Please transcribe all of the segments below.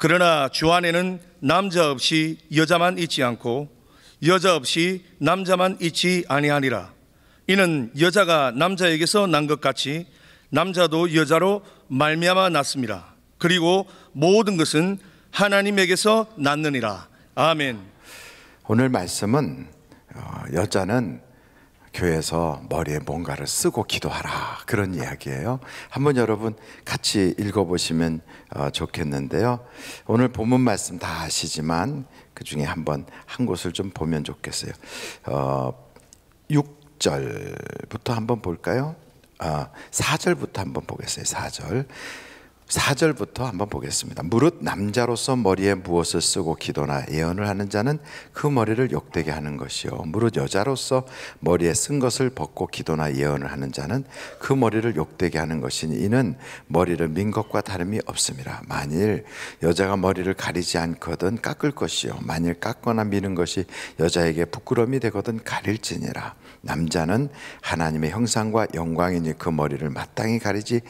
그러나 주 안에는 남자 없이 여자만 있지 않고 여자 없이 남자만 있지 아니하니라. 이는 여자가 남자에게서 난 것 같이 남자도 여자로 말미암아 났습니다. 그리고 모든 것은 하나님에게서 났느니라. 아멘. 오늘 말씀은 여자는 교회에서 머리에 뭔가를 쓰고 기도하라, 그런 이야기예요. 한번 여러분 같이 읽어보시면 좋겠는데요. 오늘 본문 말씀 다 아시지만 그 중에 한번 한 곳을 좀 보면 좋겠어요. 6절부터 한번 볼까요? 4절부터 한번 보겠어요. 4절부터 한번 보겠습니다. 무릇 남자로서 머리에 무엇을 쓰고 기도나 예언을 하는 자는 그 머리를 욕되게 하는 것이요, 무릇 여자로서 머리에 쓴 것을 벗고 기도나 예언을 하는 자는 그 머리를 욕되게 하는 것이니 이는 머리를 민 것과 다름이 없습니다. 만일 여자가 머리를 가리지 않거든 깎을 것이요, 만일 깎거나 미는 것이 여자에게 부끄러움이 되거든 가릴지니라. 남자는 하나님의 형상과 영광이니 그 머리를 마땅히 가리지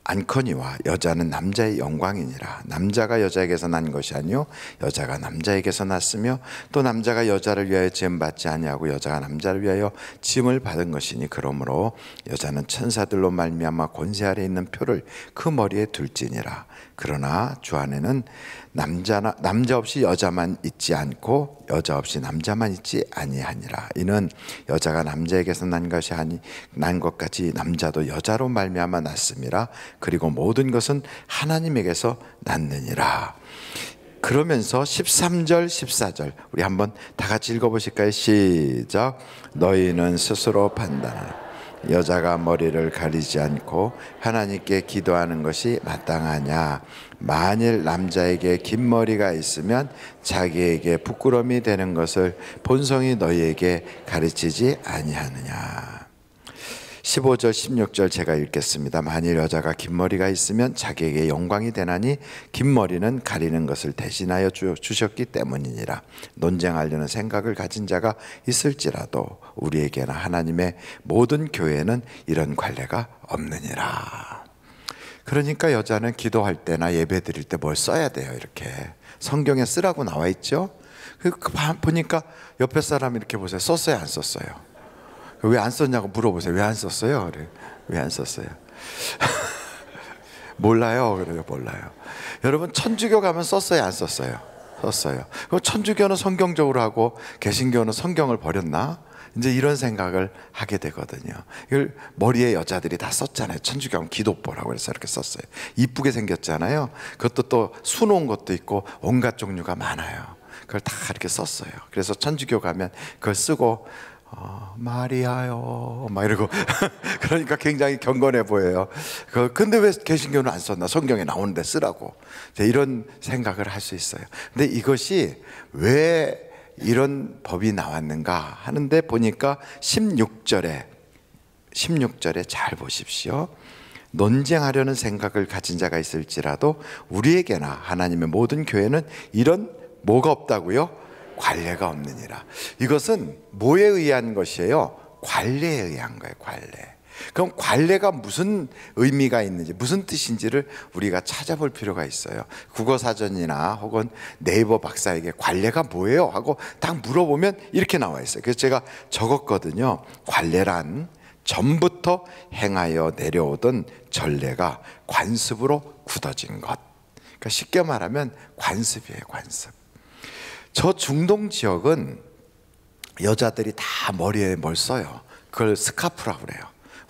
않거니와 여자는 남자의 영광이니라. 남자가 여자에게서 난 것이 아니요 여자가 남자에게서 났으며 또 남자가 여자를 위하여 지음 받지 아니하고 여자가 남자를 위하여 지음을 받은 것이니 그러므로 여자는 천사들로 말미암아 권세 아래 있는 표를 그 머리에 둘지니라. 그러나 주 안에는 남자 없이 여자만 있지 않고 여자 없이 남자만 있지 아니하니라. 이는 여자가 남자에게서 난 것이 난 것 같이 남자도 여자로 말미암아 났음이라. 그리고 모든 것은 하나님에게서 났느니라. 그러면서 13절 14절 우리 한번 다 같이 읽어보실까요? 시작. 너희는 스스로 판단하라. 여자가 머리를 가리지 않고 하나님께 기도하는 것이 마땅하냐? 만일 남자에게 긴 머리가 있으면 자기에게 부끄러움이 되는 것을 본성이 너희에게 가르치지 아니하느냐? 15절 16절 제가 읽겠습니다. 만일 여자가 긴 머리가 있으면 자기에게 영광이 되나니 긴 머리는 가리는 것을 대신하여 주셨기 때문이니라. 논쟁하려는 생각을 가진 자가 있을지라도 우리에게나 하나님의 모든 교회는 이런 관례가 없느니라. 그러니까 여자는 기도할 때나 예배 드릴 때 뭘 써야 돼요. 이렇게 성경에 쓰라고 나와 있죠. 보니까 옆에 사람 이렇게 보세요. 썼어요 안 썼어요? 왜 안 썼냐고 물어보세요. 왜 안 썼어요? 그래. 왜 안 썼어요? 몰라요. 그래요. 몰라요. 여러분 천주교 가면 썼어요 안 썼어요? 썼어요. 그럼 천주교는 성경적으로 하고 개신교는 성경을 버렸나? 이제 이런 생각을 하게 되거든요. 이걸 머리에 여자들이 다 썼잖아요. 천주교는 기도보라고 해서 이렇게 썼어요. 이쁘게 생겼잖아요. 그것도 또 수놓은 것도 있고 온갖 종류가 많아요. 그걸 다 이렇게 썼어요. 그래서 천주교 가면 그걸 쓰고 마리아요 막 이러고 그러니까 굉장히 경건해 보여요. 근데 왜 개신교는 안 썼나? 성경에 나오는데 쓰라고. 이런 생각을 할 수 있어요. 근데 이것이 왜 이런 법이 나왔는가 하는데 보니까 16절에 잘 보십시오. 논쟁하려는 생각을 가진 자가 있을지라도 우리에게나 하나님의 모든 교회는 이런 뭐가 없다고요? 관례가 없느니라. 이것은 뭐에 의한 것이에요? 관례에 의한 거예요. 관례. 그럼 관례가 무슨 의미가 있는지, 무슨 뜻인지를 우리가 찾아볼 필요가 있어요. 국어사전이나 혹은 네이버 박사에게 관례가 뭐예요? 하고 딱 물어보면 이렇게 나와 있어요. 그래서 제가 적었거든요. 관례란 전부터 행하여 내려오던 전례가 관습으로 굳어진 것. 그러니까 쉽게 말하면 관습이에요. 관습. 저 중동 지역은 여자들이 다 머리에 뭘 써요. 그걸 스카프라고 그래요.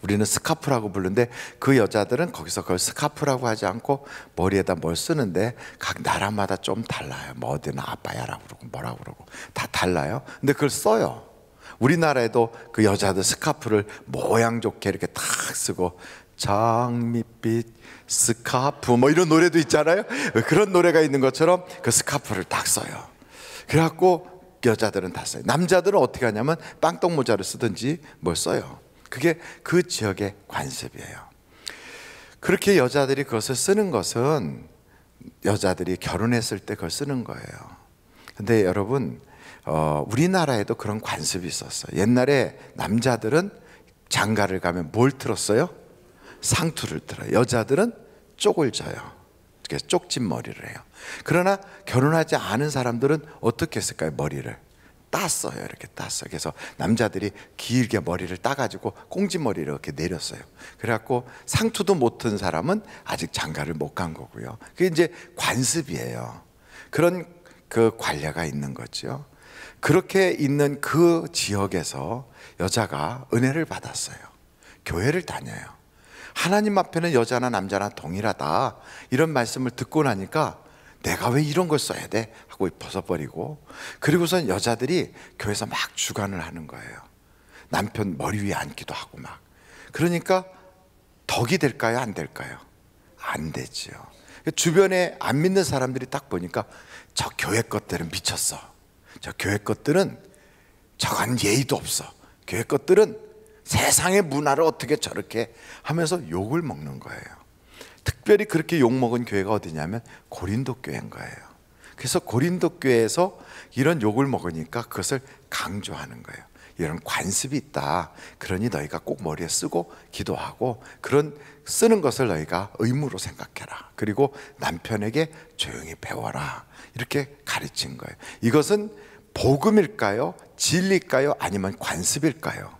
우리는 스카프라고 부르는데 그 여자들은 거기서 그걸 스카프라고 하지 않고 머리에다 뭘 쓰는데 각 나라마다 좀 달라요. 뭐 어디는 아빠야라고 그러고 뭐라고 그러고 다 달라요. 근데 그걸 써요. 우리나라에도 그 여자들 스카프를 모양 좋게 이렇게 탁 쓰고 장밋빛 스카프 뭐 이런 노래도 있잖아요. 그런 노래가 있는 것처럼 그 스카프를 딱 써요. 그래갖고 여자들은 다 써요. 남자들은 어떻게 하냐면 빵떡 모자를 쓰든지 뭘 써요. 그게 그 지역의 관습이에요. 그렇게 여자들이 그것을 쓰는 것은 여자들이 결혼했을 때 그걸 쓰는 거예요. 근데 여러분 우리나라에도 그런 관습이 있었어요. 옛날에 남자들은 장가를 가면 뭘 틀었어요? 상투를 틀어요. 여자들은 쪽을 져요. 그래서 쪽진 머리를 해요. 그러나 결혼하지 않은 사람들은 어떻게 했을까요? 머리를 땄어요. 이렇게 땄어요. 그래서 남자들이 길게 머리를 따가지고 꽁지머리를 이렇게 내렸어요. 그래갖고 상투도 못 튼 사람은 아직 장가를 못 간 거고요. 그게 이제 관습이에요. 그런 그 관례가 있는 거죠. 그렇게 있는 그 지역에서 여자가 은혜를 받았어요. 교회를 다녀요. 하나님 앞에는 여자나 남자나 동일하다, 이런 말씀을 듣고 나니까 내가 왜 이런 걸 써야 돼? 하고 벗어버리고, 그리고선 여자들이 교회에서 막 주관을 하는 거예요. 남편 머리 위에 앉기도 하고 막. 그러니까 덕이 될까요? 안 될까요? 안 되지요. 주변에 안 믿는 사람들이 딱 보니까 저 교회 것들은 미쳤어. 저 교회 것들은 저건 예의도 없어. 교회 것들은 세상의 문화를 어떻게 저렇게 하면서 욕을 먹는 거예요. 특별히 그렇게 욕먹은 교회가 어디냐면 고린도 교회인 거예요. 그래서 고린도 교회에서 이런 욕을 먹으니까 그것을 강조하는 거예요. 이런 관습이 있다. 그러니 너희가 꼭 머리에 쓰고 기도하고 그런 쓰는 것을 너희가 의무로 생각해라. 그리고 남편에게 조용히 배워라. 이렇게 가르친 거예요. 이것은 복음일까요? 진리일까요? 아니면 관습일까요?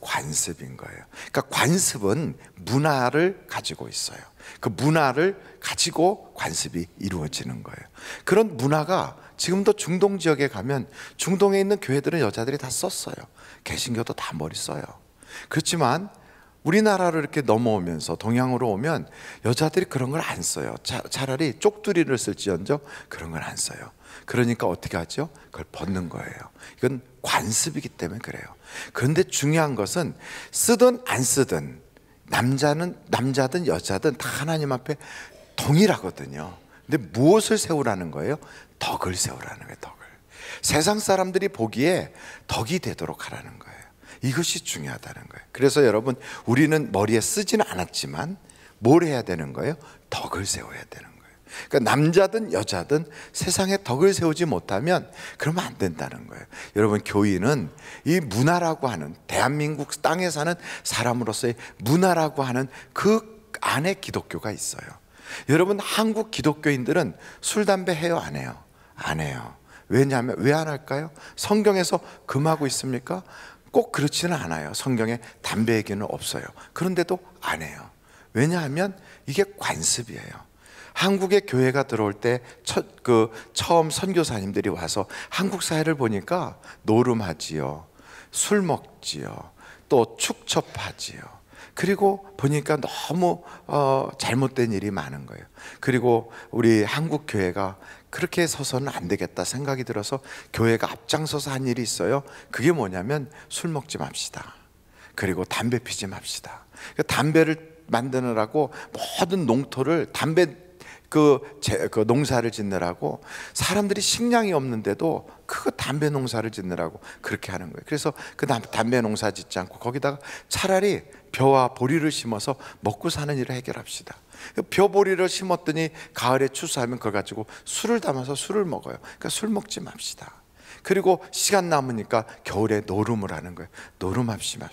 관습인 거예요. 그러니까 관습은 문화를 가지고 있어요. 그 문화를 가지고 관습이 이루어지는 거예요. 그런 문화가 지금도 중동 지역에 가면 중동에 있는 교회들은 여자들이 다 썼어요. 개신교도 다 머리 써요. 그렇지만 우리나라로 이렇게 넘어오면서 동양으로 오면 여자들이 그런 걸 안 써요. 차라리 쪽두리를 쓸지언정 그런 걸 안 써요. 그러니까 어떻게 하죠? 그걸 벗는 거예요. 이건 관습이기 때문에 그래요. 그런데 중요한 것은 쓰든 안 쓰든 남자든 여자든 다 하나님 앞에 동일하거든요. 근데 무엇을 세우라는 거예요? 덕을 세우라는 거예요. 덕을. 세상 사람들이 보기에 덕이 되도록 하라는 거예요. 이것이 중요하다는 거예요. 그래서 여러분, 우리는 머리에 쓰지는 않았지만 뭘 해야 되는 거예요? 덕을 세워야 되는 거예요. 그러니까 남자든 여자든 세상에 덕을 세우지 못하면 그러면 안 된다는 거예요. 여러분, 교인은 이 문화라고 하는, 대한민국 땅에 사는 사람으로서의 문화라고 하는 그 안에 기독교가 있어요. 여러분, 한국 기독교인들은 술, 담배 해요? 안 해요? 안 해요. 왜냐하면 왜 안 할까요? 성경에서 금하고 있습니까? 꼭 그렇지는 않아요. 성경에 담배 얘기는 없어요. 그런데도 안 해요. 왜냐하면 이게 관습이에요. 한국에 교회가 들어올 때 처음 선교사님들이 와서 한국 사회를 보니까 노름하지요, 술 먹지요, 또 축첩하지요. 그리고 보니까 너무 잘못된 일이 많은 거예요. 그리고 우리 한국 교회가 그렇게 서서는 안 되겠다 생각이 들어서 교회가 앞장서서 한 일이 있어요. 그게 뭐냐면 술 먹지 맙시다. 그리고 담배 피지 맙시다. 담배를 만드느라고 모든 농토를 그 농사를 짓느라고, 사람들이 식량이 없는데도 그 담배 농사를 짓느라고 그렇게 하는 거예요. 그래서 그 담배 농사 짓지 않고 거기다가 차라리 벼와 보리를 심어서 먹고 사는 일을 해결합시다. 벼 보리를 심었더니 가을에 추수하면 그걸 가지고 술을 담아서 술을 먹어요. 그러니까 술 먹지 맙시다. 그리고 시간 남으니까 겨울에 노름을 하는 거예요. 노름합시다.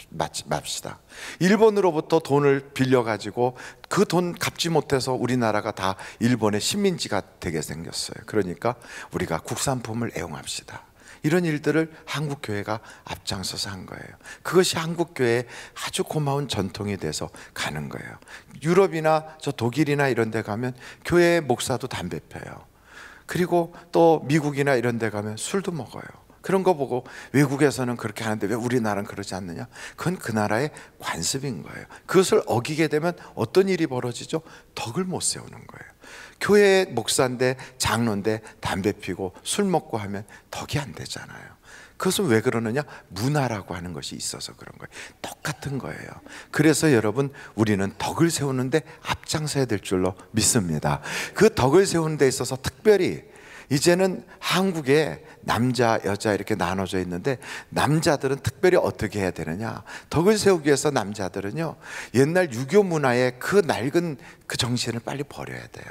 일본으로부터 돈을 빌려가지고 그 돈 갚지 못해서 우리나라가 다 일본의 식민지가 되게 생겼어요. 그러니까 우리가 국산품을 애용합시다. 이런 일들을 한국교회가 앞장서서 한 거예요. 그것이 한국교회의 아주 고마운 전통이 돼서 가는 거예요. 유럽이나 저 독일이나 이런 데 가면 교회 목사도 담배 펴요. 그리고 또 미국이나 이런 데 가면 술도 먹어요. 그런 거 보고 외국에서는 그렇게 하는데 왜 우리나라는 그러지 않느냐? 그건 그 나라의 관습인 거예요. 그것을 어기게 되면 어떤 일이 벌어지죠? 덕을 못 세우는 거예요. 교회 목사인데 장로인데 담배 피고 술 먹고 하면 덕이 안 되잖아요. 그것은 왜 그러느냐? 문화라고 하는 것이 있어서 그런 거예요. 똑같은 거예요. 그래서 여러분, 우리는 덕을 세우는데 앞장서야 될 줄로 믿습니다. 그 덕을 세우는 데 있어서 특별히 이제는 한국에 남자, 여자 이렇게 나눠져 있는데, 남자들은 특별히 어떻게 해야 되느냐? 덕을 세우기 위해서 남자들은요, 옛날 유교 문화의 그 낡은 그 정신을 빨리 버려야 돼요.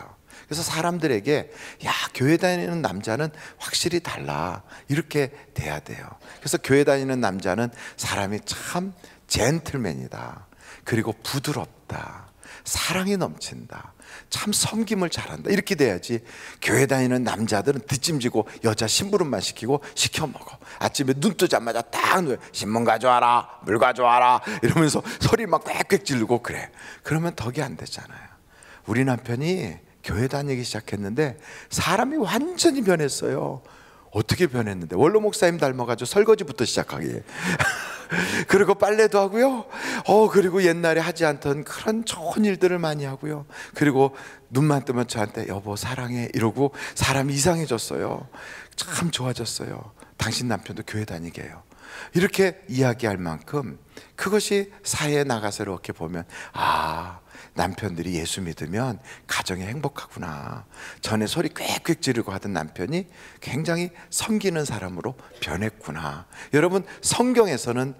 그래서 사람들에게, 야, 교회 다니는 남자는 확실히 달라, 이렇게 돼야 돼요. 그래서 교회 다니는 남자는 사람이 참 젠틀맨이다, 그리고 부드럽다, 사랑이 넘친다, 참 섬김을 잘한다, 이렇게 돼야지. 교회 다니는 남자들은 뒷짐지고 여자 심부름만 시키고 시켜 먹어. 아침에 눈 뜨자마자 딱 신문 가져와라, 물 가져와라 이러면서 소리 막 꽥꽥 지르고 그래. 그러면 덕이 안 되잖아요. 우리 남편이 교회 다니기 시작했는데 사람이 완전히 변했어요. 어떻게 변했는데, 원로 목사님 닮아가지고 설거지부터 시작하게 그리고 빨래도 하고요. 그리고 옛날에 하지 않던 그런 좋은 일들을 많이 하고요. 그리고 눈만 뜨면 저한테 여보 사랑해 이러고 사람이 이상해졌어요. 참 좋아졌어요. 당신 남편도 교회 다니게 해요. 이렇게 이야기할 만큼 그것이 사회에 나가서 이렇게 보면, 아, 남편들이 예수 믿으면 가정이 행복하구나. 전에 소리 꽥꽥 지르고 하던 남편이 굉장히 섬기는 사람으로 변했구나. 여러분, 성경에서는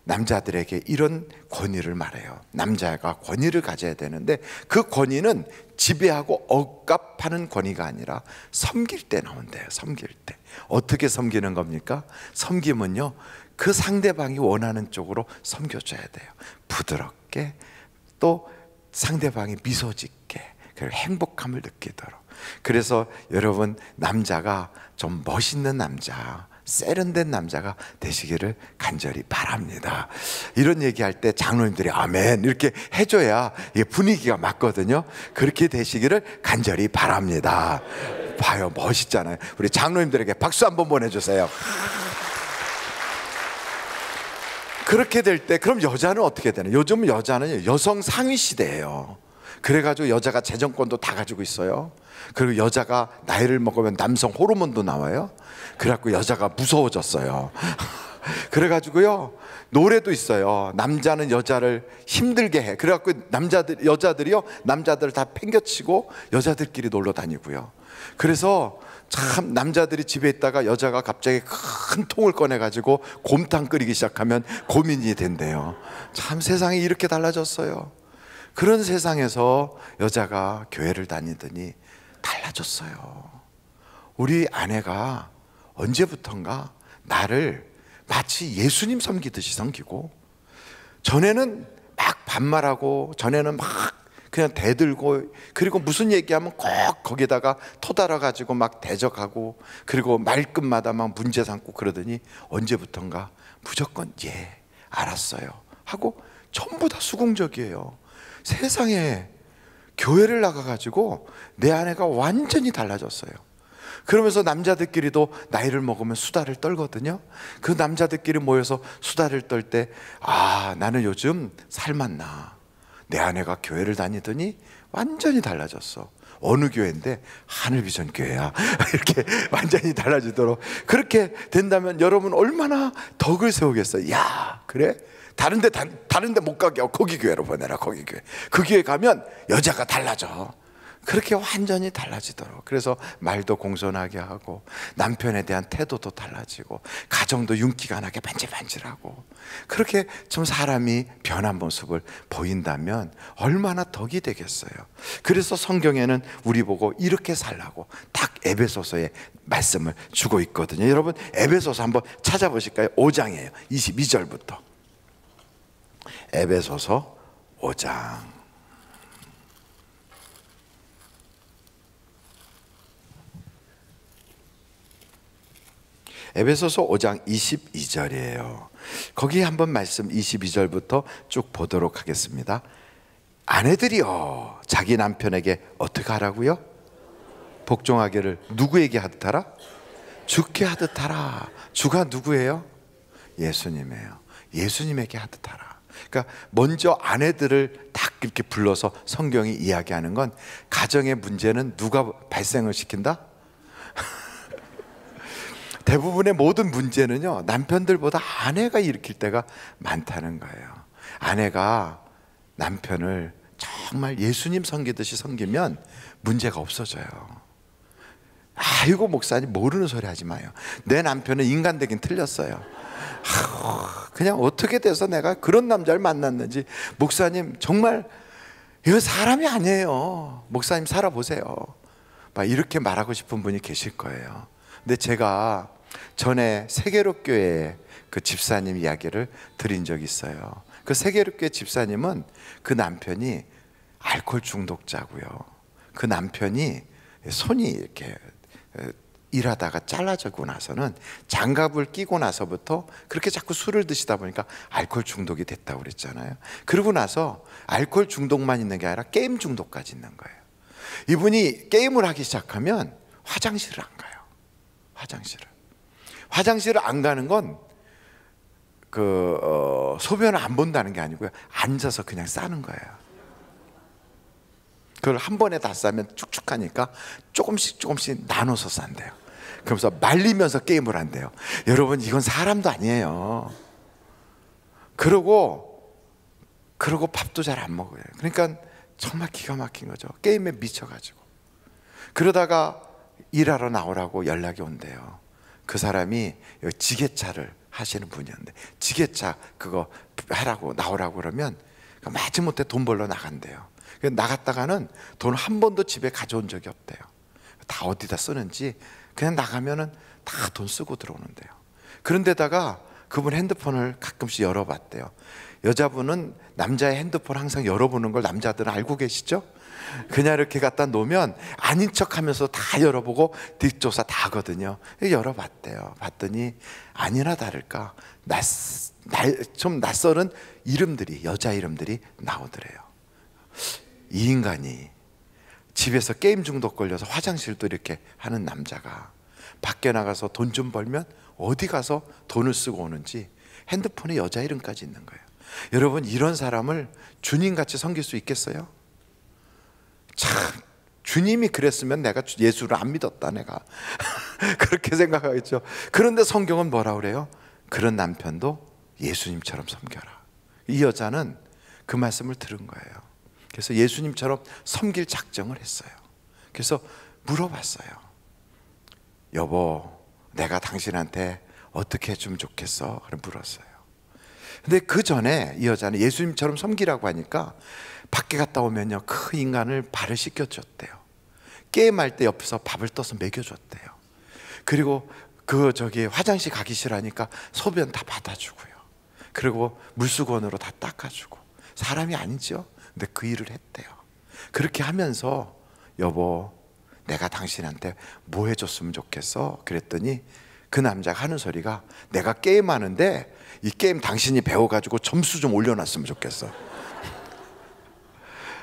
남자들에게 이런 권위를 말해요. 남자가 권위를 가져야 되는데 그 권위는 지배하고 억압하는 권위가 아니라 섬길 때 나온대요. 섬길 때. 어떻게 섬기는 겁니까? 섬김은요, 그 상대방이 원하는 쪽으로 섬겨줘야 돼요. 부드럽게, 또 상대방이 미소 짓게, 그리고 행복함을 느끼도록. 그래서 여러분, 남자가 좀 멋있는 남자, 세련된 남자가 되시기를 간절히 바랍니다. 이런 얘기할 때 장로님들이 아멘 이렇게 해줘야 이게 분위기가 맞거든요. 그렇게 되시기를 간절히 바랍니다. 봐요, 멋있잖아요. 우리 장로님들에게 박수 한번 보내주세요. 그렇게 될 때 그럼 여자는 어떻게 되나? 요즘 여자는 여성 상위 시대예요. 그래가지고 여자가 재정권도 다 가지고 있어요. 그리고 여자가 나이를 먹으면 남성 호르몬도 나와요. 그래갖고 여자가 무서워졌어요. 그래가지고요, 노래도 있어요. 남자는 여자를 힘들게 해. 그래갖고 여자들이요, 남자들을 다 팽겨치고 여자들끼리 놀러 다니고요. 그래서 참 남자들이 집에 있다가 여자가 갑자기 큰 통을 꺼내가지고 곰탕 끓이기 시작하면 고민이 된대요. 참 세상이 이렇게 달라졌어요. 그런 세상에서 여자가 교회를 다니더니 달라졌어요. 우리 아내가 언제부턴가 나를 마치 예수님 섬기듯이 섬기고, 전에는 막 반말하고, 전에는 막 그냥 대들고, 그리고 무슨 얘기하면 꼭 거기다가 토달아가지고 막 대적하고, 그리고 말끝마다 막 문제 삼고 그러더니 언제부턴가 무조건 예 알았어요 하고 전부 다 수긍적이에요. 세상에 교회를 나가가지고 내 아내가 완전히 달라졌어요. 그러면서 남자들끼리도 나이를 먹으면 수다를 떨거든요. 그 남자들끼리 모여서 수다를 떨 때, 아, 나는 요즘 살맛나. 내 아내가 교회를 다니더니 완전히 달라졌어. 어느 교회인데? 하늘비전 교회야. 이렇게 완전히 달라지도록. 그렇게 된다면 여러분 얼마나 덕을 세우겠어요. 야, 그래? 다른데 못 가게 거기 교회로 보내라. 거기 교회. 그 교회 가면 여자가 달라져. 그렇게 완전히 달라지도록. 그래서 말도 공손하게 하고, 남편에 대한 태도도 달라지고, 가정도 윤기가 나게 반질반질하고, 그렇게 좀 사람이 변한 모습을 보인다면 얼마나 덕이 되겠어요. 그래서 성경에는 우리 보고 이렇게 살라고 딱 에베소서에 말씀을 주고 있거든요. 여러분, 에베소서 한번 찾아보실까요? 5장이에요 22절부터. 에베소서 5장. 에베소서 5장 22절이에요. 거기 한번 말씀 22절부터 쭉 보도록 하겠습니다. 아내들이여 자기 남편에게 어떻게 하라고요? 복종하기를 누구에게 하듯 하라? 주께 하듯 하라. 주가 누구예요? 예수님이에요. 예수님에게 하듯 하라. 그러니까 먼저 아내들을 딱 이렇게 불러서 성경이 이야기하는 건, 가정의 문제는 누가 발생을 시킨다? 대부분의 모든 문제는요, 남편들보다 아내가 일으킬 때가 많다는 거예요. 아내가 남편을 정말 예수님 섬기듯이 섬기면 문제가 없어져요. 아이고 목사님 모르는 소리 하지 마요. 내 남편은 인간되긴 틀렸어요. 그냥 어떻게 돼서 내가 그런 남자를 만났는지, 목사님 정말 이거 사람이 아니에요. 목사님 살아보세요. 막 이렇게 말하고 싶은 분이 계실 거예요. 근데 제가 전에 세계롭교회 그 집사님 이야기를 드린 적이 있어요. 그 세계롭교회 집사님은 그 남편이 알코올 중독자고요. 그 남편이 손이 이렇게 일하다가 잘라지고 나서는 장갑을 끼고 나서부터 그렇게 자꾸 술을 드시다 보니까 알코올 중독이 됐다고 그랬잖아요. 그러고 나서 알코올 중독만 있는 게 아니라 게임 중독까지 있는 거예요. 이분이 게임을 하기 시작하면 화장실을 안 가요. 화장실을 안 가는 건 소변을 안 본다는 게 아니고요, 앉아서 그냥 싸는 거예요. 그걸 한 번에 다 싸면 축축하니까 조금씩 나눠서 싼대요. 그러면서 말리면서 게임을 한대요. 여러분, 이건 사람도 아니에요. 그러고 밥도 잘 안 먹어요. 그러니까 정말 기가 막힌 거죠. 게임에 미쳐가지고. 그러다가 일하러 나오라고 연락이 온대요. 그 사람이 지게차를 하시는 분이었는데, 지게차 그거 하라고 나오라고 그러면 마지못해 돈 벌러 나간대요. 나갔다가는 돈 한 번도 집에 가져온 적이 없대요. 다 어디다 쓰는지 그냥 나가면은 다 돈 쓰고 들어오는데요. 그런데다가 그분 핸드폰을 가끔씩 열어봤대요. 여자분은 남자의 핸드폰 항상 열어보는 걸 남자들은 알고 계시죠? 그냥 이렇게 갖다 놓으면 아닌 척하면서 다 열어보고 뒷조사 다 하거든요. 열어봤대요. 봤더니 아니나 다를까 좀 낯설은 이름들이, 여자 이름들이 나오더래요. 이 인간이 집에서 게임 중독 걸려서 화장실도 이렇게 하는 남자가 밖에 나가서 돈 좀 벌면 어디 가서 돈을 쓰고 오는지 핸드폰에 여자 이름까지 있는 거예요. 여러분, 이런 사람을 주님같이 섬길 수 있겠어요? 참, 주님이 그랬으면 내가 예수를 안 믿었다, 내가 그렇게 생각하겠죠. 그런데 성경은 뭐라 그래요? 그런 남편도 예수님처럼 섬겨라. 이 여자는 그 말씀을 들은 거예요. 그래서 예수님처럼 섬길 작정을 했어요. 그래서 물어봤어요. 여보, 내가 당신한테 어떻게 해주면 좋겠어? 그래 물었어요. 근데 그 전에 이 여자는 예수님처럼 섬기라고 하니까 밖에 갔다 오면요, 그 인간을 발을 씻겨줬대요. 게임할 때 옆에서 밥을 떠서 먹여줬대요. 그리고 화장실 가기 싫어하니까 소변 다 받아주고요. 그리고 물수건으로 다 닦아주고. 사람이 아니죠. 근데 그 일을 했대요. 그렇게 하면서 여보, 내가 당신한테 뭐 해줬으면 좋겠어? 그랬더니 그 남자가 하는 소리가, 내가 게임하는데 이 게임 당신이 배워가지고 점수 좀 올려놨으면 좋겠어.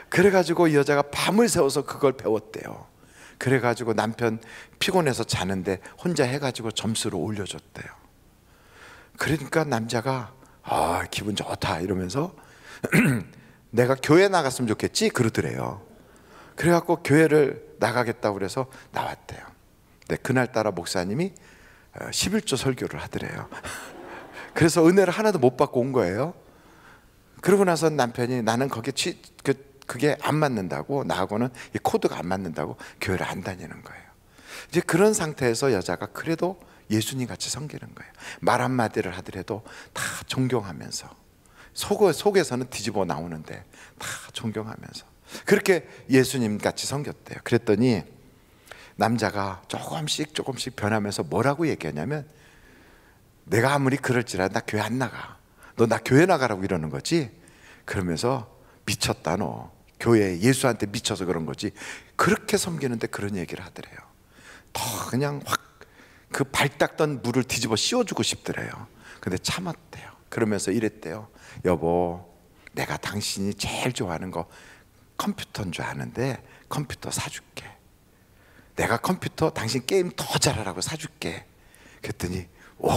그래가지고 이 여자가 밤을 새워서 그걸 배웠대요. 그래가지고 남편 피곤해서 자는데 혼자 해가지고 점수를 올려줬대요. 그러니까 남자가 기분 좋다 이러면서 내가 교회 나갔으면 좋겠지? 그러더래요. 그래갖고 교회를 나가겠다고 그래서 나왔대요. 근데 그날따라 목사님이 11조 설교를 하더래요. 그래서 은혜를 하나도 못 받고 온 거예요. 그러고 나서 남편이 나는 그게 안 맞는다고, 나하고는 이 코드가 안 맞는다고 교회를 안 다니는 거예요. 이제 그런 상태에서 여자가 그래도 예수님 같이 섬기는 거예요. 말 한마디를 하더라도 다 존경하면서, 속에서는 뒤집어 나오는데 다 존경하면서 그렇게 예수님 같이 섬겼대요. 그랬더니 남자가 조금씩 변하면서 뭐라고 얘기하냐면, 내가 아무리 그럴지라도 나 교회 안 나가. 너 나 교회 나가라고 이러는 거지? 그러면서 미쳤다, 너 교회 예수한테 미쳐서 그런 거지. 그렇게 섬기는데 그런 얘기를 하더래요. 더 그냥 확 그 발 닦던 물을 뒤집어 씌워주고 싶더래요. 근데 참았대요. 그러면서 이랬대요. 여보, 내가 당신이 제일 좋아하는 거 컴퓨터인 줄 아는데 컴퓨터 사줄게. 내가 컴퓨터 당신 게임 더 잘하라고 사줄게. 그랬더니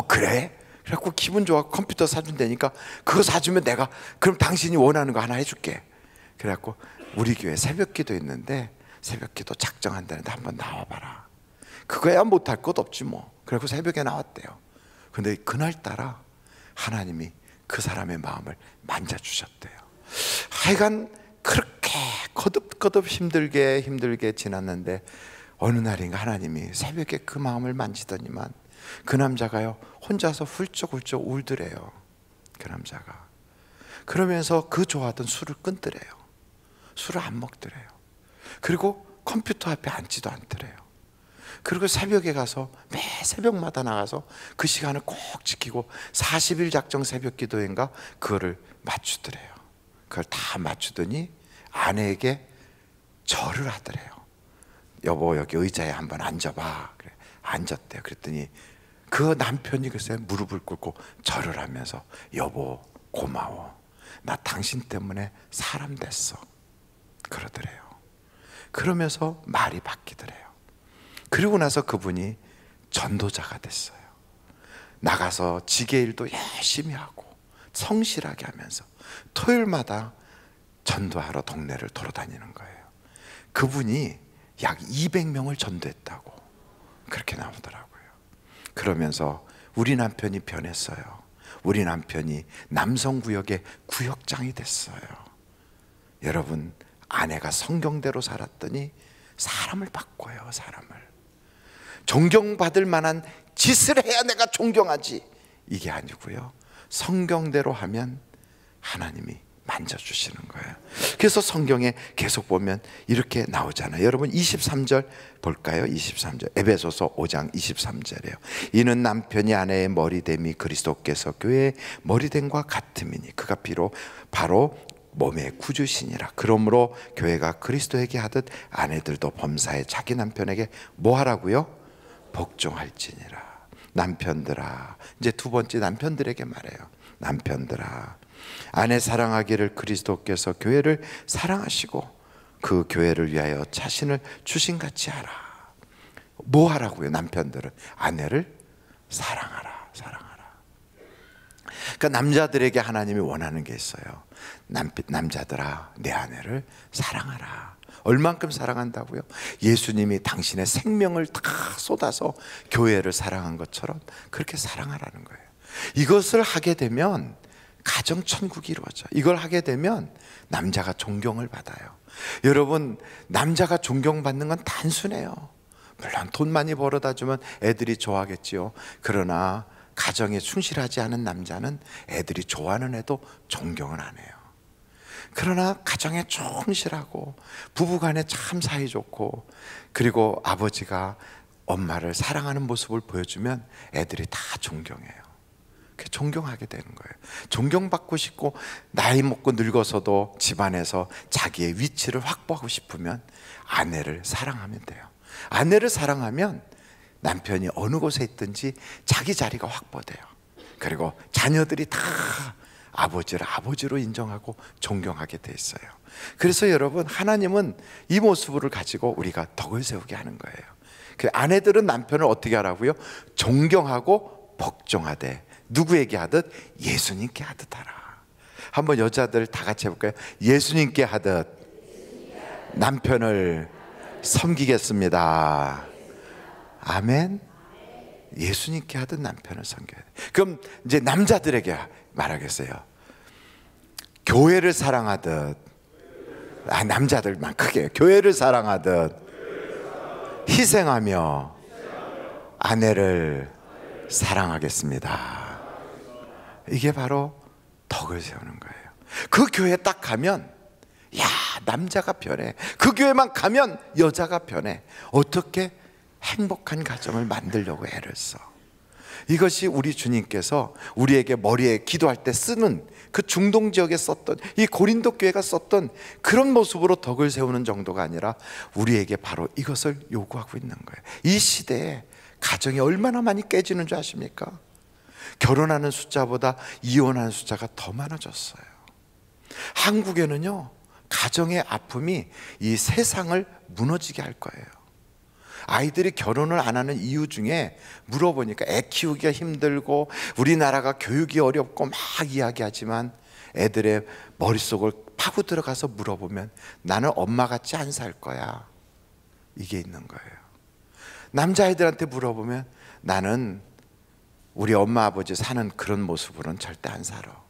그래? 그래갖고 기분 좋아 컴퓨터 사준다니까 그거 사주면 내가 그럼 당신이 원하는 거 하나 해줄게. 그래갖고 우리 교회 새벽기도 있는데 새벽기도 작정한다는데 한번 나와봐라. 그거야 못할 것 없지 뭐. 그래갖고 새벽에 나왔대요. 근데 그날따라 하나님이 그 사람의 마음을 만져주셨대요. 하여간 그렇게 거듭거듭 힘들게 지났는데 어느 날인가 하나님이 새벽에 그 마음을 만지더니만 그 남자가요 혼자서 훌쩍훌쩍 울더래요. 그 남자가. 그러면서 그 좋아하던 술을 끊더래요. 술을 안 먹더래요. 그리고 컴퓨터 앞에 앉지도 않더래요. 그리고 새벽에 가서 매 새벽마다 나가서 그 시간을 꼭 지키고 40일 작정 새벽 기도인가 그거를 맞추더래요. 그걸 다 맞추더니 아내에게 절을 하더래요. 여보, 여기 의자에 한번 앉아봐. 그래, 앉았대요. 그랬더니 그 남편이 글쎄 무릎을 꿇고 절을 하면서, 여보 고마워, 나 당신 때문에 사람 됐어, 그러더래요. 그러면서 말이 바뀌더래요. 그리고 나서 그분이 전도자가 됐어요. 나가서 지게 일도 열심히 하고 성실하게 하면서 토요일마다 전도하러 동네를 돌아다니는 거예요. 그분이 약 200명을 전도했다고 그렇게 나오더라고요. 그러면서 우리 남편이 변했어요. 우리 남편이 남성구역의 구역장이 됐어요. 여러분, 아내가 성경대로 살았더니 사람을 바꿔요. 사람을 존경받을 만한 짓을 해야 내가 존경하지, 이게 아니고요, 성경대로 하면 하나님이 만져주시는 거예요. 그래서 성경에 계속 보면 이렇게 나오잖아요. 여러분 23절 볼까요? 23절, 에베소서 5장 23절이에요. 이는 남편이 아내의 머리됨이 그리스도께서 교회의 머리됨과 같음이니 그가 바로 몸의 구주시니라. 그러므로 교회가 그리스도에게 하듯 아내들도 범사에 자기 남편에게 뭐 하라고요? 복종할지니라. 남편들아, 이제 두 번째 남편들에게 말해요. 남편들아, 아내 사랑하기를 그리스도께서 교회를 사랑하시고 그 교회를 위하여 자신을 주신같이 하라. 뭐 하라고요? 남편들은 아내를 사랑하라. 사랑하라. 그러니까 남자들에게 하나님이 원하는 게 있어요. 남자들아, 내 아내를 사랑하라. 얼만큼 사랑한다고요? 예수님이 당신의 생명을 다 쏟아서 교회를 사랑한 것처럼 그렇게 사랑하라는 거예요. 이것을 하게 되면 가정 천국이 이루어져. 이걸 하게 되면 남자가 존경을 받아요. 여러분, 남자가 존경받는 건 단순해요. 물론 돈 많이 벌어다 주면 애들이 좋아하겠지요. 그러나 가정에 충실하지 않은 남자는 애들이 좋아하는 애도 존경을 안 해요. 그러나 가정에 충실하고 부부간에 참 사이좋고, 그리고 아버지가 엄마를 사랑하는 모습을 보여주면 애들이 다 존경해요. 존경하게 되는 거예요. 존경받고 싶고 나이 먹고 늙어서도 집안에서 자기의 위치를 확보하고 싶으면 아내를 사랑하면 돼요. 아내를 사랑하면 남편이 어느 곳에 있든지 자기 자리가 확보돼요. 그리고 자녀들이 다 아버지를 아버지로 인정하고 존경하게 돼 있어요. 그래서 여러분, 하나님은 이 모습을 가지고 우리가 덕을 세우게 하는 거예요. 그 아내들은 남편을 어떻게 하라고요? 존경하고 복종하되 누구에게 하듯? 예수님께 하듯 하라. 한번 여자들 다 같이 해볼까요? 예수님께 하듯 남편을 섬기겠습니다. 아멘. 예수님께 하듯 남편을 섬겨야 돼. 그럼 이제 남자들에게 말하겠어요. 교회를 사랑하듯, 남자들만 크게 교회를 사랑하듯 희생하며 아내를 사랑하겠습니다. 이게 바로 덕을 세우는 거예요. 그 교회 딱 가면 야, 남자가 변해. 그 교회만 가면 여자가 변해. 어떻게 행복한 가정을 만들려고 애를 써. 이것이 우리 주님께서 우리에게 머리에 기도할 때 쓰는 그 중동 지역에 썼던, 이 고린도 교회가 썼던 그런 모습으로 덕을 세우는 정도가 아니라 우리에게 바로 이것을 요구하고 있는 거예요. 이 시대에 가정이 얼마나 많이 깨지는 줄 아십니까? 결혼하는 숫자보다 이혼하는 숫자가 더 많아졌어요. 한국에는요, 가정의 아픔이 이 세상을 무너지게 할 거예요. 아이들이 결혼을 안 하는 이유 중에 물어보니까 애 키우기가 힘들고 우리나라가 교육이 어렵고 막 이야기하지만 애들의 머릿속을 파고 들어가서 물어보면 나는 엄마 같이 안 살 거야, 이게 있는 거예요. 남자아이들한테 물어보면 나는 우리 엄마 아버지 사는 그런 모습으로는 절대 안 살아.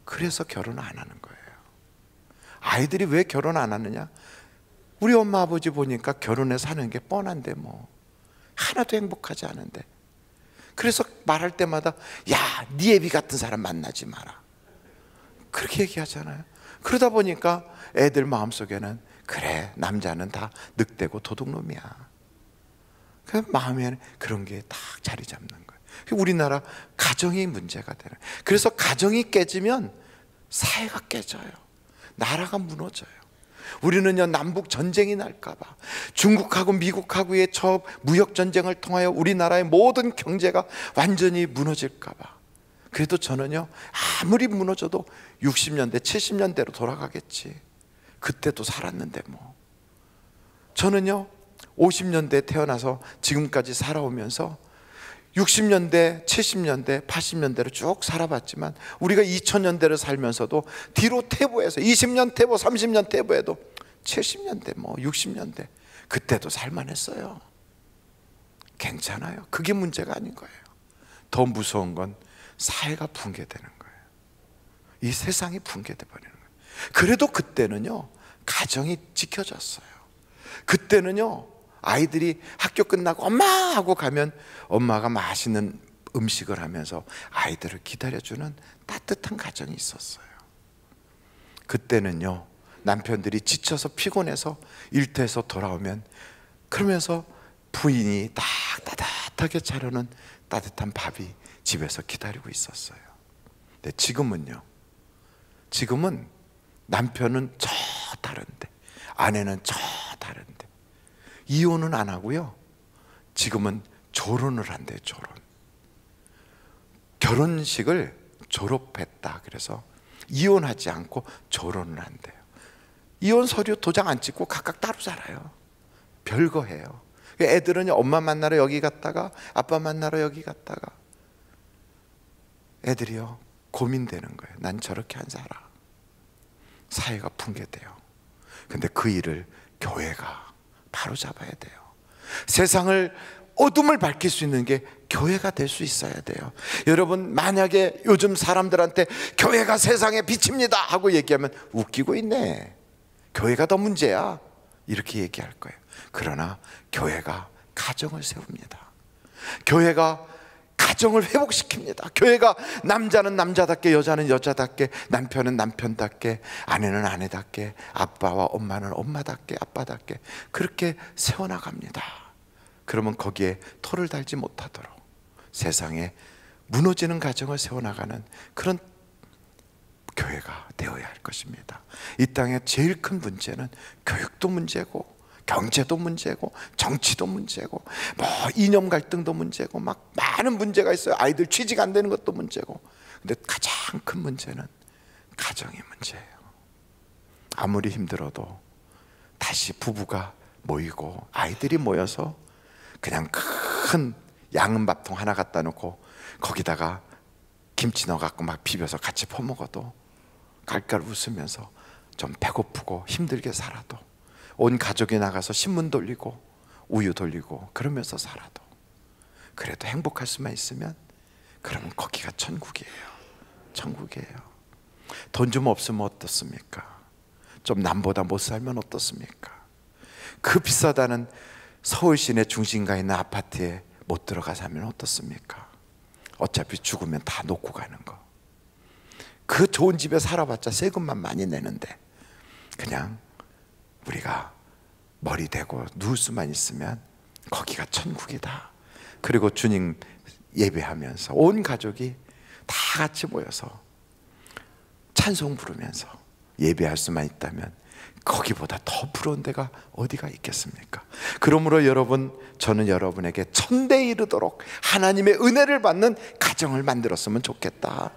그래서 결혼 안 하는 거예요. 아이들이 왜 결혼 안 하느냐? 우리 엄마 아버지 보니까 결혼해서 사는 게 뻔한데 뭐 하나도 행복하지 않은데. 그래서 말할 때마다 야, 네 애비 같은 사람 만나지 마라, 그렇게 얘기하잖아요. 그러다 보니까 애들 마음속에는 그래, 남자는 다 늑대고 도둑놈이야. 그 마음에는 그런 게 딱 자리 잡는 거예요. 우리나라 가정이 문제가 되는. 그래서 가정이 깨지면 사회가 깨져요. 나라가 무너져요. 우리는요, 남북 전쟁이 날까봐, 중국하고 미국하고의 저 무역 전쟁을 통하여 우리나라의 모든 경제가 완전히 무너질까봐. 그래도 저는요, 아무리 무너져도 60년대 70년대로 돌아가겠지. 그때도 살았는데 뭐. 저는요 50년대에 태어나서 지금까지 살아오면서 60년대, 70년대, 80년대로 쭉 살아봤지만, 우리가 2000년대를 살면서도 뒤로 퇴보해서 20년 퇴보, 30년 퇴보해도 70년대, 뭐 60년대 그때도 살만했어요. 괜찮아요. 그게 문제가 아닌 거예요. 더 무서운 건 사회가 붕괴되는 거예요. 이 세상이 붕괴돼 버리는 거예요. 그래도 그때는요, 가정이 지켜졌어요. 그때는요, 아이들이 학교 끝나고 엄마 하고 가면 엄마가 맛있는 음식을 하면서 아이들을 기다려주는 따뜻한 가정이 있었어요. 그때는요, 남편들이 지쳐서 피곤해서 일터에서 돌아오면 그러면서 부인이 딱 따뜻하게 차려놓은 따뜻한 밥이 집에서 기다리고 있었어요. 근데 지금은요, 지금은 남편은 저 다른데, 아내는 저 다른데, 이혼은 안 하고요, 지금은 조론을 한대요. 조론. 결혼식을 졸업했다 그래서 이혼하지 않고 조론을 한대요. 이혼 서류 도장 안 찍고 각각 따로 살아요. 별거 해요. 애들은요, 엄마 만나러 여기 갔다가 아빠 만나러 여기 갔다가, 애들이요 고민되는 거예요. 난 저렇게 안 살아. 사회가 붕괴돼요. 근데 그 일을 교회가 바로 잡아야 돼요. 세상을, 어둠을 밝힐 수 있는 게 교회가 될 수 있어야 돼요. 여러분, 만약에 요즘 사람들한테 교회가 세상의 빛입니다 하고 얘기하면 웃기고 있네, 교회가 더 문제야, 이렇게 얘기할 거예요. 그러나 교회가 가정을 세웁니다. 교회가 가정을 회복시킵니다. 교회가 남자는 남자답게, 여자는 여자답게, 남편은 남편답게, 아내는 아내답게, 아빠와 엄마는 엄마답게, 아빠답게 그렇게 세워나갑니다. 그러면 거기에 토를 달지 못하도록 세상에 무너지는 가정을 세워나가는 그런 교회가 되어야 할 것입니다. 이 땅의 제일 큰 문제는 교육도 문제고, 경제도 문제고, 정치도 문제고, 뭐 이념 갈등도 문제고, 막 많은 문제가 있어요. 아이들 취직 안 되는 것도 문제고. 근데 가장 큰 문제는 가정이 문제예요. 아무리 힘들어도 다시 부부가 모이고 아이들이 모여서 그냥 큰 양은 밥통 하나 갖다 놓고 거기다가 김치 넣어갖고 막 비벼서 같이 퍼먹어도 깔깔 웃으면서 좀 배고프고 힘들게 살아도, 온 가족이 나가서 신문 돌리고 우유 돌리고 그러면서 살아도, 그래도 행복할 수만 있으면 그러면 거기가 천국이에요. 천국이에요. 돈 좀 없으면 어떻습니까? 좀 남보다 못 살면 어떻습니까? 그 비싸다는 서울 시내 중심가에 있는 아파트에 못 들어가 살면 어떻습니까? 어차피 죽으면 다 놓고 가는 거. 그 좋은 집에 살아봤자 세금만 많이 내는데 그냥 우리가 머리 대고 누울 수만 있으면 거기가 천국이다. 그리고 주님 예배하면서 온 가족이 다 같이 모여서 찬송 부르면서 예배할 수만 있다면 거기보다 더 부러운 데가 어디가 있겠습니까? 그러므로 여러분, 저는 여러분에게 천대에 이르도록 하나님의 은혜를 받는 가정을 만들었으면 좋겠다.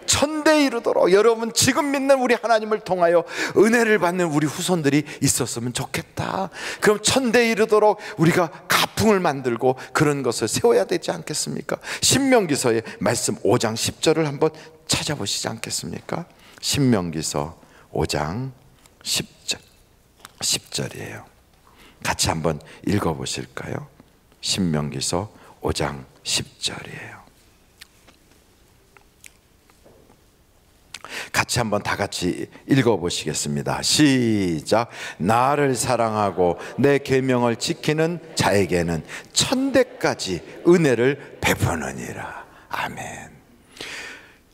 천대에 이르도록 여러분, 지금 믿는 우리 하나님을 통하여 은혜를 받는 우리 후손들이 있었으면 좋겠다. 그럼 천대에 이르도록 우리가 가풍을 만들고 그런 것을 세워야 되지 않겠습니까? 신명기서의 말씀 5장 10절을 한번 찾아보시지 않겠습니까? 신명기서 5장 10절이에요. 같이 한번 읽어보실까요? 신명기서 5장 10절이에요. 같이 한번 다 같이 읽어보시겠습니다. 시작. 나를 사랑하고 내 계명을 지키는 자에게는 천대까지 은혜를 베푸느니라. 아멘.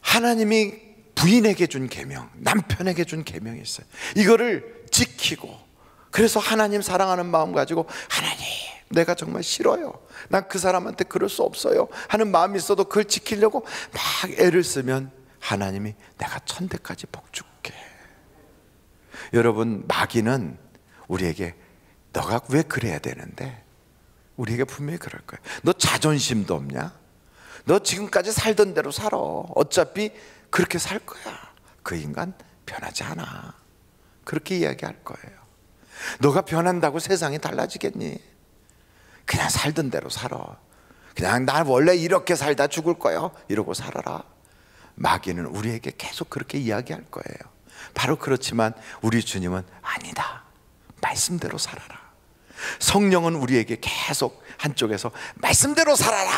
하나님이 부인에게 준 계명, 남편에게 준 계명이 있어요. 이거를 지키고, 그래서 하나님 사랑하는 마음 가지고, 하나님 내가 정말 싫어요, 난 그 사람한테 그럴 수 없어요 하는 마음이 있어도 그걸 지키려고 막 애를 쓰면 하나님이 내가 천대까지 복 줄게. 여러분, 마귀는 우리에게 너가 왜 그래야 되는데? 우리에게 분명히 그럴 거예요. 너 자존심도 없냐? 너 지금까지 살던 대로 살아. 어차피 그렇게 살 거야. 그 인간 변하지 않아. 그렇게 이야기할 거예요. 너가 변한다고 세상이 달라지겠니? 그냥 살던 대로 살아. 그냥 나 원래 이렇게 살다 죽을 거야. 이러고 살아라. 마귀는 우리에게 계속 그렇게 이야기할 거예요. 바로 그렇지만 우리 주님은 아니다. 말씀대로 살아라. 성령은 우리에게 계속 한쪽에서 말씀대로 살아라.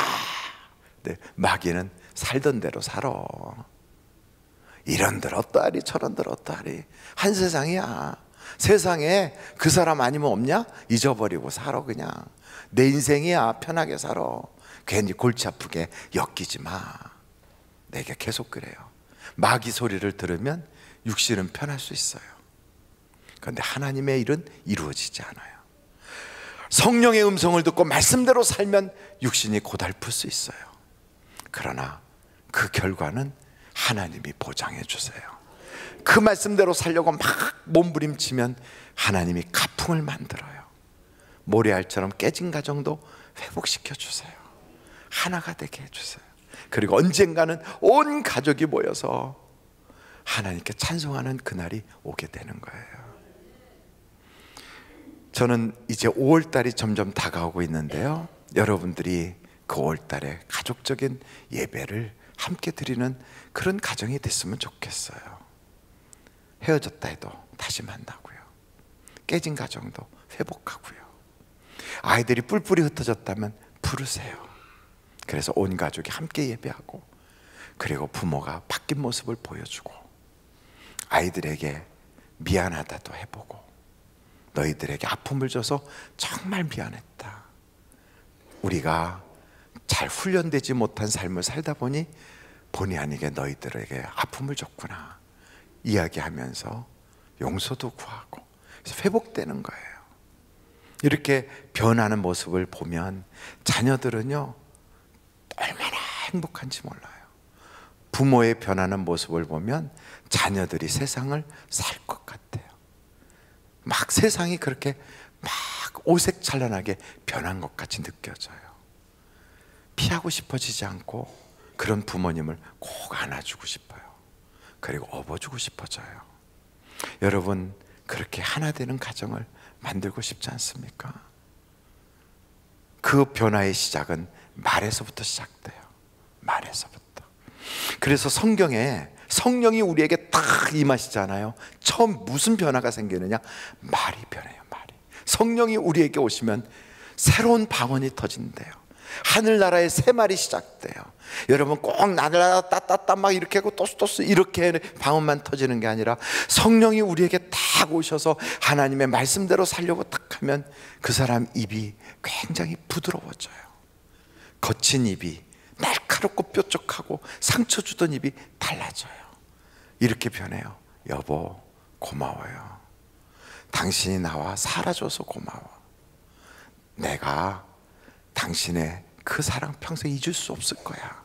네, 마귀는 살던 대로 살아. 이런들 어떠하리 저런들 어떠하리. 한 세상이야. 세상에 그 사람 아니면 없냐? 잊어버리고 살아. 그냥 내 인생이야. 편하게 살아. 괜히 골치 아프게 엮이지 마. 내게 계속 그래요. 마귀 소리를 들으면 육신은 편할 수 있어요. 그런데 하나님의 일은 이루어지지 않아요. 성령의 음성을 듣고 말씀대로 살면 육신이 고달플 수 있어요. 그러나 그 결과는 하나님이 보장해 주세요. 그 말씀대로 살려고 막 몸부림치면 하나님이 가풍을 만들어요. 모래알처럼 깨진 가정도 회복시켜 주세요. 하나가 되게 해주세요. 그리고 언젠가는 온 가족이 모여서 하나님께 찬송하는 그날이 오게 되는 거예요. 저는 이제 5월달이 점점 다가오고 있는데요, 여러분들이 그 5월달에 가족적인 예배를 함께 드리는 그런 가정이 됐으면 좋겠어요. 헤어졌다 해도 다시 만나고요, 깨진 가정도 회복하고요, 아이들이 뿔뿔이 흩어졌다면 부르세요. 그래서 온 가족이 함께 예배하고, 그리고 부모가 바뀐 모습을 보여주고, 아이들에게 미안하다도 해보고, 너희들에게 아픔을 줘서 정말 미안했다. 우리가 잘 훈련되지 못한 삶을 살다 보니 본의 아니게 너희들에게 아픔을 줬구나 이야기하면서 용서도 구하고, 그래서 회복되는 거예요. 이렇게 변하는 모습을 보면 자녀들은요 얼마나 행복한지 몰라요. 부모의 변하는 모습을 보면 자녀들이 세상을 살 것 같아요. 막 세상이 그렇게 막 오색찬란하게 변한 것 같이 느껴져요. 피하고 싶어지지 않고 그런 부모님을 꼭 안아주고 싶어요. 그리고 업어주고 싶어져요. 여러분, 그렇게 하나 되는 가정을 만들고 싶지 않습니까? 그 변화의 시작은 말에서부터 시작돼요. 말에서부터. 그래서 성경에 성령이 우리에게 딱 임하시잖아요. 처음 무슨 변화가 생기느냐? 말이 변해요. 말이. 성령이 우리에게 오시면 새로운 방언이 터진대요. 하늘나라의 새 말이 시작돼요. 여러분, 꼭 나라라 따따따 막 이렇게 하고 또스또스 이렇게 방언만 터지는 게 아니라 성령이 우리에게 딱 오셔서 하나님의 말씀대로 살려고 딱 하면 그 사람 입이 굉장히 부드러워져요. 거친 입이 날카롭고 뾰족하고 상처 주던 입이 달라져요. 이렇게 변해요. 여보, 고마워요. 당신이 나와 살아줘서 고마워. 내가 당신의 그 사랑 평생 잊을 수 없을 거야.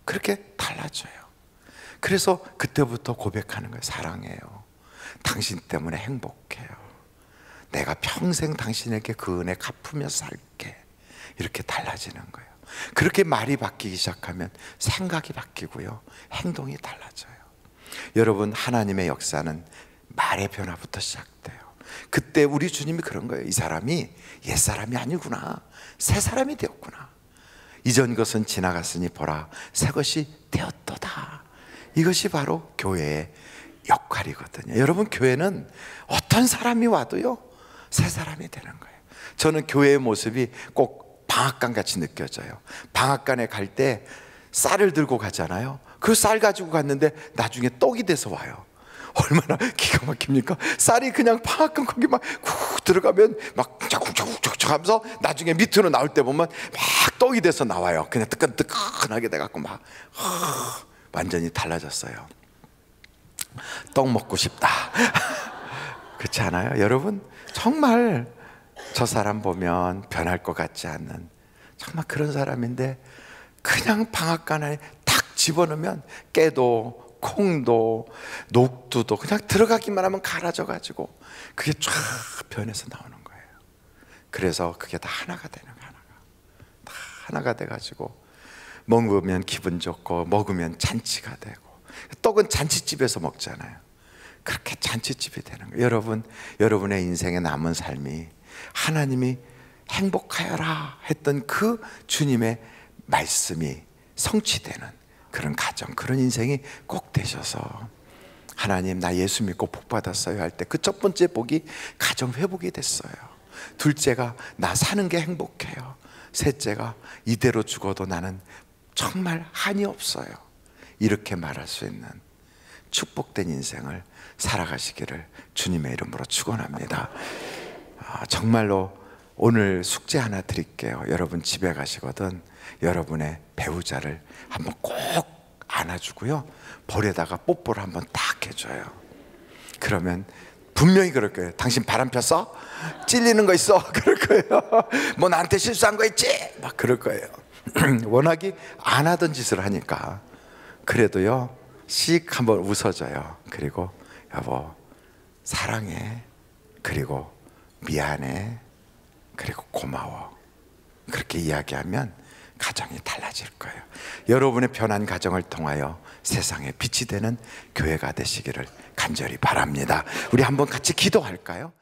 그렇게 달라져요. 그래서 그때부터 고백하는 거예요. 사랑해요. 당신 때문에 행복해요. 내가 평생 당신에게 그 은혜 갚으며 살게. 이렇게 달라지는 거예요. 그렇게 말이 바뀌기 시작하면 생각이 바뀌고요, 행동이 달라져요. 여러분, 하나님의 역사는 말의 변화부터 시작돼요. 그때 우리 주님이 그런 거예요. 이 사람이 옛사람이 아니구나, 새 사람이 되었구나. 이전 것은 지나갔으니 보라, 새 것이 되었도다. 이것이 바로 교회의 역할이거든요. 여러분, 교회는 어떤 사람이 와도요 새 사람이 되는 거예요. 저는 교회의 모습이 꼭 방앗간 같이 느껴져요. 방앗간에 갈 때 쌀을 들고 가잖아요. 그 쌀 가지고 갔는데 나중에 떡이 돼서 와요. 얼마나 기가 막힙니까? 쌀이 그냥 방앗간 거기 막 쿡 들어가면 막 쫙쫙쫙쫙 하면서 나중에 밑으로 나올 때 보면 막 떡이 돼서 나와요. 그냥 뜨끈뜨끈하게 돼갖고 막 완전히 달라졌어요. 떡 먹고 싶다. 그렇지 않아요? 여러분, 정말 저 사람 보면 변할 것 같지 않는 정말 그런 사람인데, 그냥 방앗간 안에 탁 집어넣으면 깨도 콩도 녹두도 그냥 들어가기만 하면 갈아져 가지고 그게 쫙 변해서 나오는 거예요. 그래서 그게 다 하나가 되는 거예요. 다 하나가 돼 가지고 먹으면 기분 좋고 먹으면 잔치가 되고, 떡은 잔치집에서 먹잖아요. 그렇게 잔치집이 되는 거예요. 여러분, 여러분의 인생에 남은 삶이 하나님이 행복하여라 했던 그 주님의 말씀이 성취되는 그런 가정, 그런 인생이 꼭 되셔서 하나님 나 예수 믿고 복 받았어요 할 때 그 첫 번째 복이 가정 회복이 됐어요. 둘째가 나 사는 게 행복해요. 셋째가 이대로 죽어도 나는 정말 한이 없어요. 이렇게 말할 수 있는 축복된 인생을 살아가시기를 주님의 이름으로 축원합니다. 정말로 오늘 숙제 하나 드릴게요. 여러분 집에 가시거든 여러분의 배우자를 한번 꼭 안아주고요, 볼에다가 뽀뽀를 한번 딱 해줘요. 그러면 분명히 그럴 거예요. 당신 바람 폈어? 찔리는 거 있어? 그럴 거예요. 뭐 나한테 실수한 거 있지? 막 그럴 거예요. 워낙에 안 하던 짓을 하니까. 그래도요 씩 한번 웃어줘요. 그리고 여보 사랑해, 그리고 미안해, 그리고 고마워, 그렇게 이야기하면 가정이 달라질 거예요. 여러분의 변한 가정을 통하여 세상에 빛이 되는 교회가 되시기를 간절히 바랍니다. 우리 한번 같이 기도할까요?